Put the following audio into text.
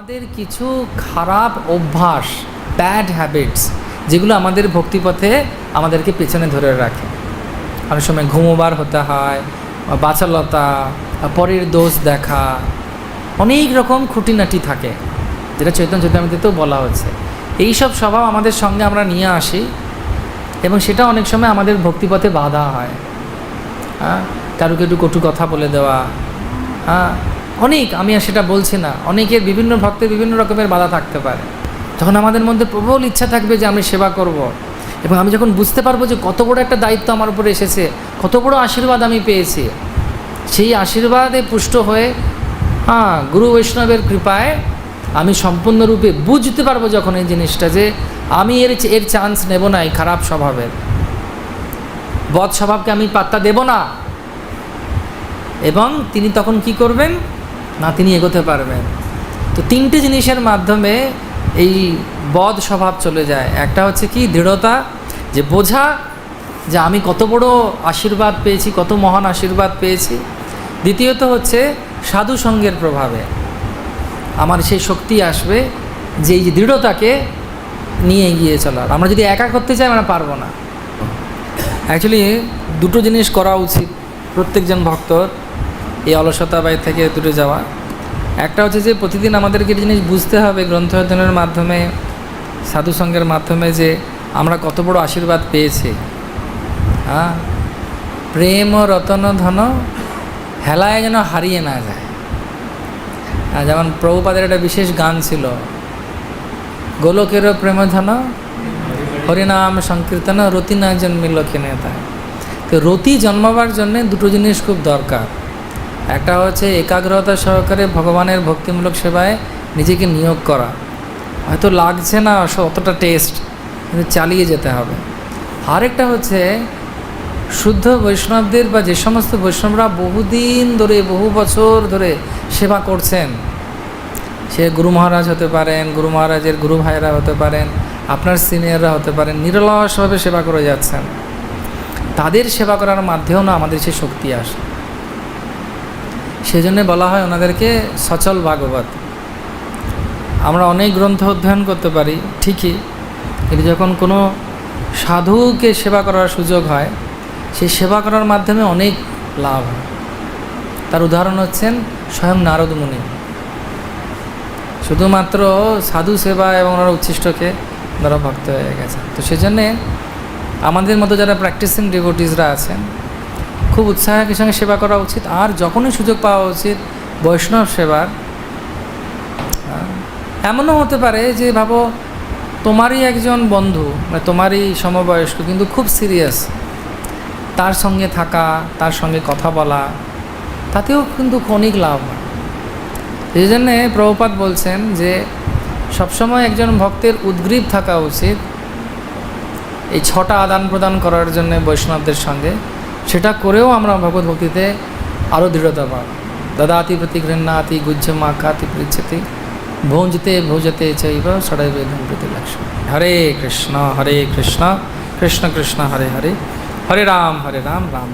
আমাদের কিছু খারাপ অভ্যাস, ব্যাড হ্যাবিটস, যেগুলো আমাদের ভক্তিপথে আমাদেরকে পেছনে ধরে রাখে। অনেক সময় ঘুমোবার হতে হয়, বাচালতা, পরের দোষ দেখা, অনেক রকম খুঁটিনাটি থাকে, যেটা চৈতন্য চৈতামৃতেও বলা হচ্ছে। এইসব স্বভাব আমাদের সঙ্গে আমরা নিয়ে আসি এবং সেটা অনেক সময় আমাদের ভক্তিপথে বাধা হয়। কারুকে একটু কটু কথা বলে দেওয়া, অনেক, আমি আর সেটা বলছি না, অনেকের বিভিন্ন ভক্তের বিভিন্ন রকমের বাধা থাকতে পারে। তখন আমাদের মধ্যে প্রবল ইচ্ছা থাকবে যে আমি সেবা করব, এবং আমি যখন বুঝতে পারবো যে কত বড় একটা দায়িত্ব আমার উপরে এসেছে, কত বড় আশীর্বাদ আমি পেয়েছি, সেই আশীর্বাদে পুষ্ট হয়ে গুরু বৈষ্ণবের কৃপায় আমি সম্পূর্ণরূপে বুঝতে পারবো যখন এই জিনিসটা, যে আমি এর চান্স নেব না, এই খারাপ স্বভাবের বদ স্বভাবকে আমি পাত্তা দেব না। এবং তিনি তখন কি করবেন না, তিনি এগোতে পারবেন। তো তিনটে জিনিসের মাধ্যমে এই বদ স্বভাব চলে যায়। একটা হচ্ছে কি, দৃঢ়তা, যে বোঝা যে আমি কত বড় আশীর্বাদ পেয়েছি, কত মহান আশীর্বাদ পেয়েছি। দ্বিতীয়ত হচ্ছে সাধু সঙ্গের প্রভাবে আমার সেই শক্তি আসবে যে এই দৃঢ়তাকে নিয়ে এগিয়ে চলার। আমরা যদি একা করতে চাই আমরা পারবো না। অ্যাকচুয়ালি দুটো জিনিস করা উচিত প্রত্যেকজন ভক্তর, এই অলসতাবাই থেকে দূরে যাওয়া। একটা হচ্ছে যে প্রতিদিন আমাদেরকে জিনিস বুঝতে হবে গ্রন্থ অধ্যয়নের মাধ্যমে, সাধুসঙ্গের মাধ্যমে, যে আমরা কত বড় আশীর্বাদ পেয়েছি। প্রেম ও রতন ধন হেলায় যেন হারিয়ে না যায়। যেমন প্রভুপাদের একটা বিশেষ গান ছিল, গোলকেরও প্রেম ধন হরিনাম সংকীর্তন রতি না জন্মিল নেতা। তো রতি জন্মাবার জন্যে দুটো জিনিস খুব দরকার। একটা হচ্ছে একাগ্রতা সহকারে ভগবানের ভক্তিমূলক সেবায় নিজেকে নিয়োগ করা। হয়তো লাগছে না অতটা টেস্ট, কিন্তু চালিয়ে যেতে হবে। আরেকটা হচ্ছে শুদ্ধ বৈষ্ণবদের, বা যে সমস্ত বৈষ্ণবরা বহুদিন ধরে, বহু বছর ধরে সেবা করছেন, সে গুরু মহারাজ হতে পারেন, গুরু মহারাজের গুরু ভাইরা হতে পারেন, আপনার সিনিয়ররা হতে পারেন, নিরলসভাবে সেবা করে যাচ্ছেন, তাদের সেবা করার মাধ্যমেও না আমাদের সে শক্তি আসে। সেই জন্যে বলা হয় ওনাদেরকে সচল ভাগবত। আমরা অনেক গ্রন্থ অধ্যয়ন করতে পারি ঠিকই, কিন্তু যখন কোনো সাধুকে সেবা করার সুযোগ হয়, সেই সেবা করার মাধ্যমে অনেক লাভ হয়। তার উদাহরণ হচ্ছেন স্বয়ং নারদ মুনি। শুধুমাত্র সাধু সেবা এবং ওনার উচ্ছিষ্টকে দ্বারা ভক্ত হয়ে গেছে। তো সেজন্যে আমাদের মতো যারা প্র্যাকটিসিং ডিভোটিসরা আছেন, খুব উৎসাহের সঙ্গে সেবা করা উচিত। আর যখনই সুযোগ পাওয়া উচিত বৈষ্ণব সেবার। এমনও হতে পারে যে ভাবো তোমারই একজন বন্ধু, মানে তোমারই সমবয়স্ক, কিন্তু খুব সিরিয়াস, তার সঙ্গে থাকা, তার সঙ্গে কথা বলা, তাতেও কিন্তু অনেক লাভ হয়। এই জন্যে প্রভুপাদ বলছেন যে সবসময় একজন ভক্তের উদ্গ্রীব থাকা উচিত এই 6টা আদান প্রদান করার জন্য বৈষ্ণবদের সঙ্গে। সেটা করেও আমরা ভগবত ভক্তিতে আরও দৃঢ়তা পাব। দদাতি প্রতিগৃহ্ণাতি গুজ্জ মাকাতি পৃচ্ছতি ভোজতে ভোজতে চৈব ষড়ৈবেদম প্রতি লক্ষ্য। হরে কৃষ্ণ কৃষ্ণ কৃষ্ণ হরে হরে, হরে রাম রাম রাম।